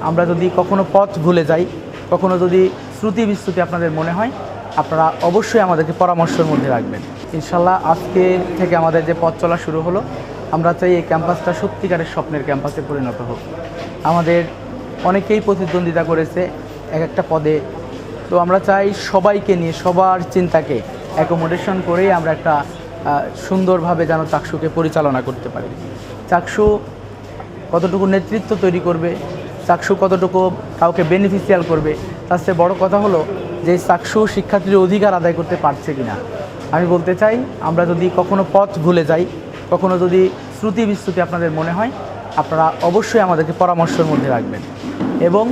আমরা যদি কখনো পথ ভুলে যাই, কখনো যদি শ্রুতি বিস্মৃতি আপনাদের মনে হয়, আপনারা অবশ্যই আমাদেরকে পরামর্শের মধ্যে রাখবেন। ইনশাল্লাহ আজকে থেকে আমাদের যে পথ চলা শুরু হলো, আমরা চাই এই ক্যাম্পাসটা সত্যিকারের স্বপ্নের ক্যাম্পাসে পরিণত হোক। আমাদের অনেকেই প্রতিদ্বন্দ্বিতা করেছে এক একটা পদে, তো আমরা চাই সবাইকে নিয়ে সবার চিন্তাকে অ্যাকোমোডেশন করেই আমরা একটা সুন্দরভাবে যেন চাকসুকে পরিচালনা করতে পারি। চাকসু কতটুকু নেতৃত্ব তৈরি করবে, চাকসু কতটুকু কাউকে বেনিফিশিয়াল করবে, তার চেয়ে বড় কথা হলো যে চাকসু শিক্ষার্থীর অধিকার আদায় করতে পারছে কিনা। আমি বলতে চাই, আমরা যদি কখনো পথ ভুলে যাই, কখনো যদি শ্রুতি বিস্মৃতি আপনাদের মনে হয়, আপনারা অবশ্যই আমাদেরকে পরামর্শের মধ্যে রাখবেন। এবং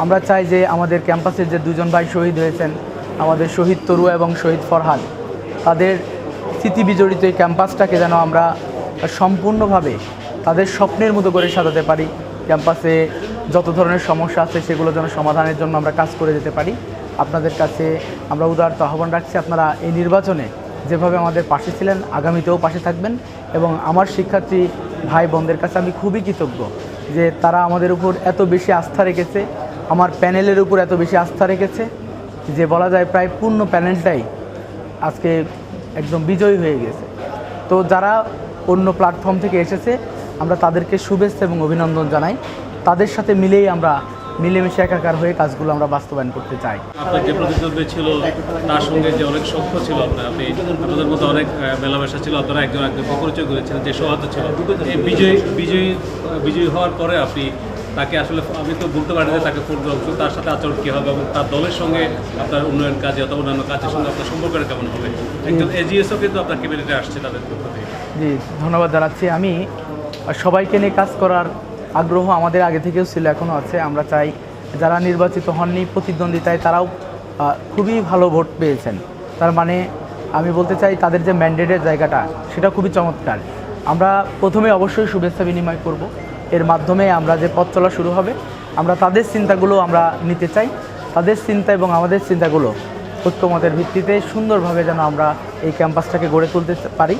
আমরা চাই যে আমাদের ক্যাম্পাসের যে দুজন ভাই শহীদ হয়েছেন, আমাদের শহীদ তরুয়া এবং শহীদ ফরহাদ, তাদের স্মৃতি বিজড়িত এই ক্যাম্পাসটাকে যেন আমরা সম্পূর্ণভাবে তাদের স্বপ্নের মতো করে সাজাতে পারি। ক্যাম্পাসে যত ধরনের সমস্যা আছে সেগুলো যেন সমাধানের জন্য আমরা কাজ করে যেতে পারি। আপনাদের কাছে আমরা উদারত আহ্বান রাখছি, আপনারা এই নির্বাচনে যেভাবে আমাদের পাশে ছিলেন আগামীতেও পাশে থাকবেন। এবং আমার শিক্ষার্থী ভাই বোনদের কাছে আমি খুবই কৃতজ্ঞ যে তারা আমাদের উপর এত বেশি আস্থা রেখেছে, আমার প্যানেলের উপর এত বেশি আস্থা রেখেছে যে বলা যায় প্রায় পূর্ণ প্যানেলটাই আজকে একদম বিজয়ী হয়ে গেছে। তো যারা অন্য প্ল্যাটফর্ম থেকে এসেছে, আমরা তাদেরকে শুভেচ্ছা এবং অভিনন্দন জানাই। তাদের সাথে মিলেমিশে একাকার হয়ে কাজগুলো আমরা বাস্তবায়ন করতে চাই। আপনার যে প্রতিদ্বন্দ্বী ছিল তার সঙ্গে যে অনেক সখ্য ছিল, আপনাদের মধ্যে অনেক মেলামেশা ছিল, আপনারা একজন পরিচয় করেছিলেন, যে সৌহার্দ্য ছিল। এই বিজয়ী হওয়ার পরে আপনি তাকে আসলে, আমি তো বলতে পারি যে তাকে ফোন দেওয়া, তার সাথে আচরণ কী হবে এবং তার দলের সঙ্গে আপনার উন্নয়ন কাজে অথবা অন্যান্য কাজের সঙ্গে আপনার সম্পর্কটা কেমন হবে? একজন এজিএসও কিন্তু আপনার ক্যাবিনেটে আসছে তাদের পক্ষ থেকে। জি, ধন্যবাদ জানাচ্ছি। আমি সবাইকে নিয়ে কাজ করার আগ্রহ আমাদের আগে থেকেও ছিল, এখনও আছে। আমরা চাই যারা নির্বাচিত হননি প্রতিদ্বন্দ্বিতায়, তারাও খুবই ভালো ভোট পেয়েছেন। তার মানে আমি বলতে চাই তাদের যে ম্যান্ডেটের জায়গাটা সেটা খুবই চমৎকার। আমরা প্রথমে অবশ্যই শুভেচ্ছা বিনিময় করব, এর মাধ্যমে আমরা যে পথ চলা শুরু হবে, আমরা তাদের চিন্তাগুলো আমরা নিতে চাই। তাদের চিন্তা এবং আমাদের চিন্তাগুলো ঐক্যমতের ভিত্তিতে সুন্দরভাবে যেন আমরা এই ক্যাম্পাসটাকে গড়ে তুলতে পারি।